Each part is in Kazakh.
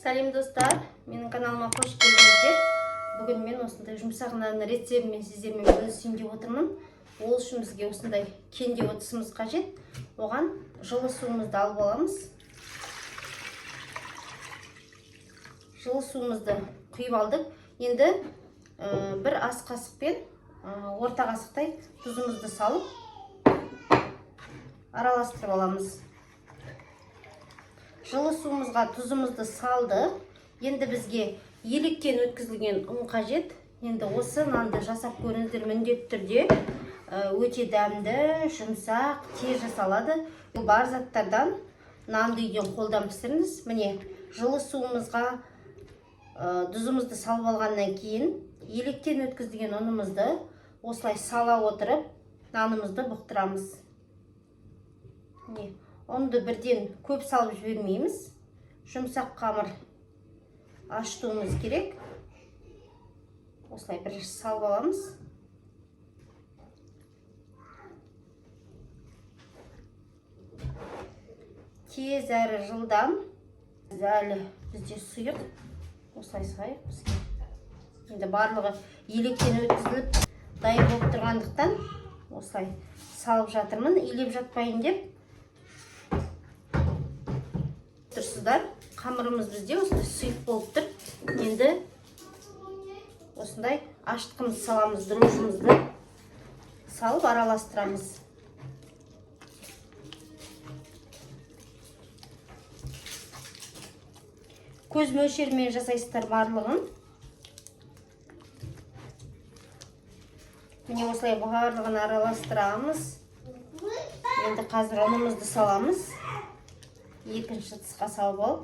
Сәлем достар, менің каналыма қош келдіңіздер. Бүгін мен осындай жұмсақ нан рецептімен сіздермен бөлісейін деп отырмын. Ол үшін бізге осындай кенде отысымыз қажет. Оған жылы суымызды алып аламыз. Жылы суымызды құйып алдық. Енді бір ас қасықпен орта қасықтай тұзымызды салып араластырып аламыз. Жылы суымызға тұзымызды салды. Енді бізге електен өткізілген ұн қажет. Енді осы нанды жасап көріңіздер, міндетті түрде өте дәмді, жұмсақ, тез жасалады. Бұл бар заттардан нанды үйден қолдан пісіріңіз. Міне, жылы суымызға тұзымызды салып алғаннан кейін електен өткізілген ұнымызды осылай сала отырып нанымызды бұқтырамыз. Міне, ұнды бірден көп салып жібермейміз. Жұмсақ қамыр ашытуымыз керек. Осылай бірінші салып аламыз. Тез әрі жылдам. Әлі бізде сұйық. Осылай сайық бізге. Енді барлығы електен өткізіліп дайын болып тұрғандықтан осылай салып жатырмын. Илеп жатпайын деп. Тұрсыздар, қамырымыз бізде осындай сұйық болып тұр. Енді осындай ашытқымызды саламыз, дрожжымызды салып араластырамыз. Көз мөлшерімен жасайсыздар барлығын. Міне осылай барлығын араластырамыз. Енді қазір ұнымызды саламыз. Екінші тысқа салып алып,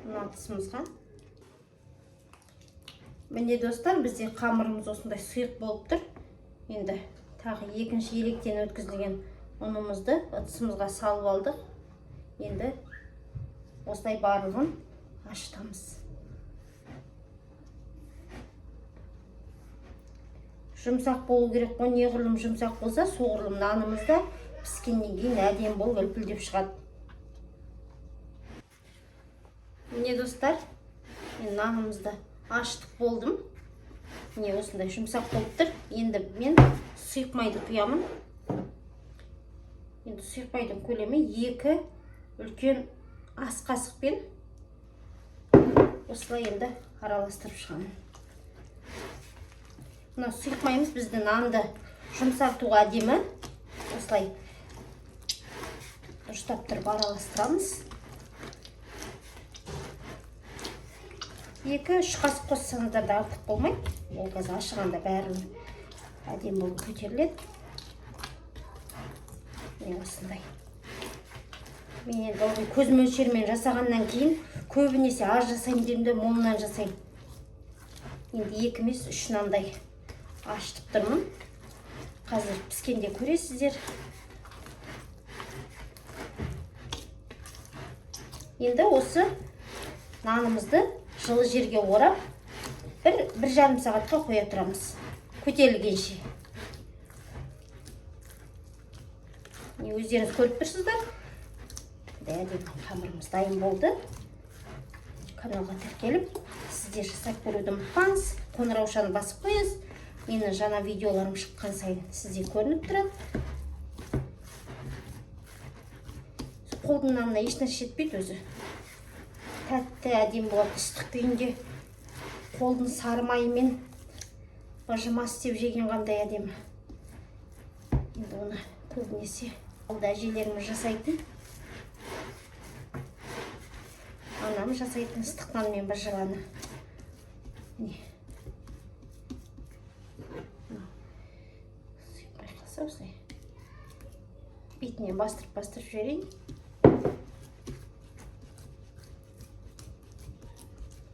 мына тысымызға. Міне достар, бізде қамырымыз осындай сұйық болып тұр. Енді тағы екінші електен өткізілген ұнымызды тысымызға салып алдық. Енді осылай барлығын ашытамыз. Жұмсақ болу керек, неғұрлым жұмсақ болса, соғұрлым нанымызда піскеннен кейін әдемі болып үлпілдеп шығады. Міне достар, мен нанымызды ашытып болдым. Міне осындай жұмсақ болып тұр. Енді мен сұйық майды құямын. Енді сұйық майдың көлемі 2 үлкен ас қасықпен осылай енді араластырып шығамын. Мына сұйық майымыз бізді нанды жұмсартуға әдемі. Осылай дұрыстап тұрып араластырамыз. 2-3 қасық қоссаңыздар да артық болмайды. Ол қазір ашығанда бәрі әдемі болып көтеріледі. Мен осындай. Мен енді көз мөлшерімен жасағаннан кейін көбінесе аз жасаймын деймін де молынан жасаймын. Енді 2 емес 3 нандай ашытып тұрмын. Қазір піскенде көресіздер. Енді осы нанымызды жылы жерге орап, бір жарым сағатқа қоя тұрамыз. Көтерілгенше. Өздеріңіз көріп тұрсыздар. Әдемі қамырымыз дайын болды. Каналға тіркеліп, сіздер жасап көруді ұмытпаңыз. Қоңыраушаны басып қойыңыз. Менің жаңа видеоларым шыққан сайын сізде көрініп тұрады. Қолдың нанына ешнәрсе жетпейді өзі. Тәтті әдемі болады. Ыстық күйінде қолдың сары майымен бажымас істеп жеген қандай әдемі. Енді оны көбінесе алда әжелеріміз жасайтын. Анам жасайтын ыстық нанмен бажыраны. Байқаса осылай. Бетінен бастырып жіберейін.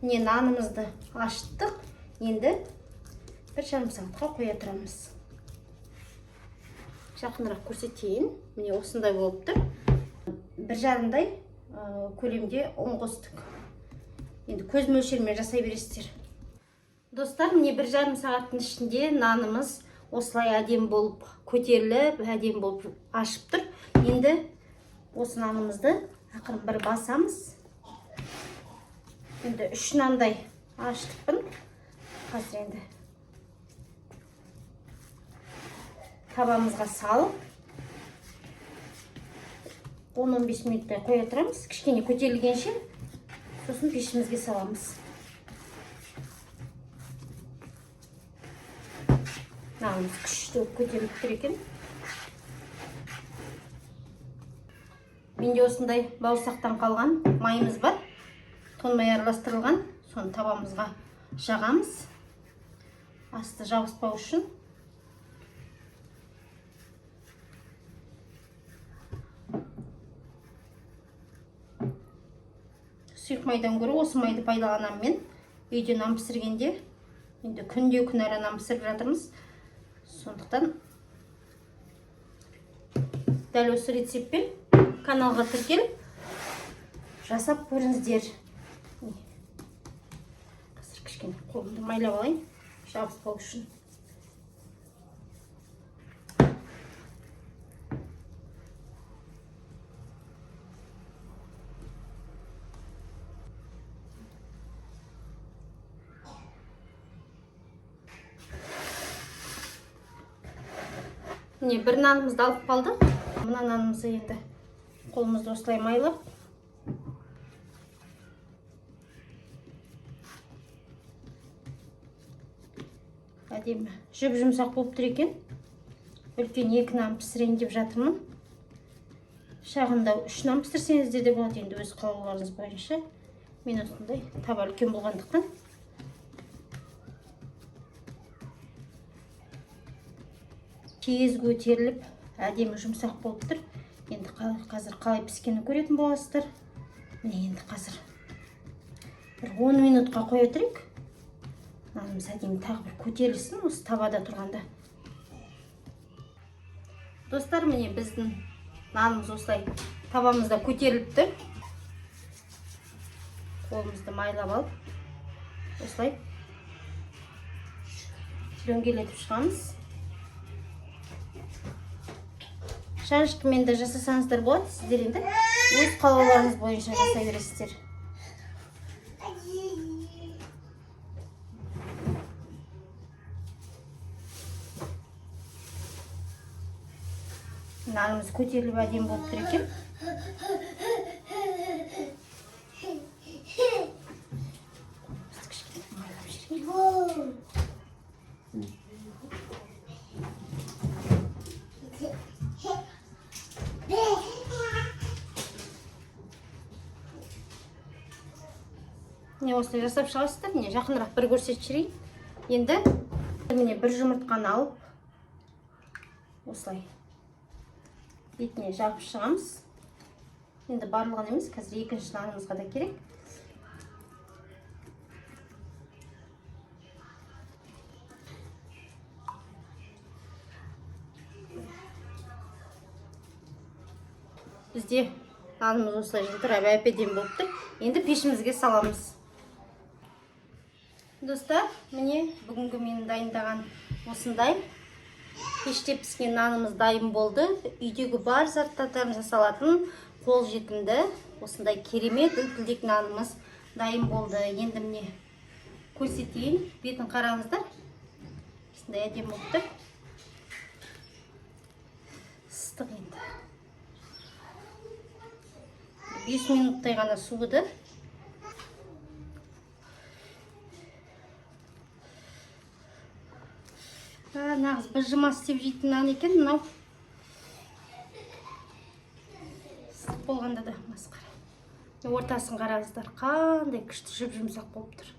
Міне нанымызды ашыттық. Енді бір жарым сағатқа қоя тұрамыз. Жақынырақ көрсетейін. Міне осындай болып тұр. Бір жарымдай көлемде ұн қостық. Енді көз мөлшерімен жасай бересіздер. Достар, міне бір жарым сағаттың ішінде нанымыз осылай әдемі болып көтеріліп, әдемі болып ашып тұр. Енді осы нанымызды ақырын бір басамыз. Енді 3 нандай аштықпын. Қазір енді табамызға салып 10-15 минуттай қоя тұрамыз. Кішкене көтерілгенше сосын пешімізге саламыз. Нанымыз күшті көтеріліп тұр екен. Менде осындай бауырсақтан қалған майымыз бар. Тоңмай араластырылған. Соны табамызға жағамыз. Асты жабыспау үшін. Сұйық майдан көрі осы майды пайдаланамын мен. Үйде нан пісіргенде. Енді күнде күн ара нан пісіріп жатырмыз. Сондықтан дәл осы рецептпен каналға тіркеліп жасап көріңіздер. Қазір кішкене қолымды майлап алайын, жабыспау үшін. Міне бір нанымызды алып қалдық. Мына нанымызды енді қолымызды осылай майлап әдемі жүп-жұмсақ болып тұр екен. Үлкен 2 нан пісірейін деп жатырмын. Шағында 3 нан пісірсеңіздер де болады, енді өз қалауларыңыз бойынша. Мен осындай таба үлкен болғандықтан. Тез көтеріліп, әдемі жұмсақ болып тұр. Енді қазір қалай піскені көретін боласыздар. Міне енді қазір бір 10 минутқа қоя тұрайық. Нанымыз әдемі тағы бір көтерілсін осы табада тұрғанда. Достар, міне біздің нанымыз осылай табамызда көтеріліп тұр. Қолымызды майлап алып, осылай дөңгелетіп шығамыз. Шанышқымен де жасасаңыздар болады, сіздер енді өз қалауларыңыз бойынша жасай бересіздер. Нанымыз көтеріліп әдемі болып тұр екен. Міне осылай жасап шығасыздар. Міне жақынырақ бір көрсетіп жіберейін. Енді міне бір жұмыртқаны алып осылай бетіне жағып шығамыз. Енді барлығын емес, қазір екінші нанымызға да керек. Бізде нанымыз осылай жылтырап әп-әдемі болып тұр. Енді пешімізге саламыз. Достар, міне бүгінгі менің дайындаған осындай пеште піскен нанымыз дайын болды. Үйдегі бар заттардан жасалатын қол жетімді осындай керемет үлпілдек нанымыз дайын болды. Енді міне көрсетейін. Бетін қараңыздар. Осындай әдемі болып тұр. Ыстық енді. 5 минуттай ғана суыды. Нағыз бұжымас деп жейтін нан екен, мынау. Ыстық болғанда да масқара. Ортасын қараңыздар, қандай күшті жүп-жұмсақ болып тұр.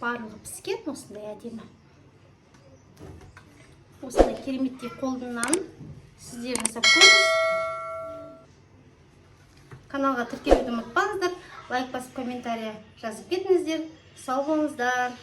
Барлығы піскен, осындай әдемі. Осындай кереметтей қолдың нанын сіздер жасап көріңіз. Каналға тіркелуді ұмытпаңыздар. Лайк басып, комментария жазып кетіңіздер. Сау болыңыздар.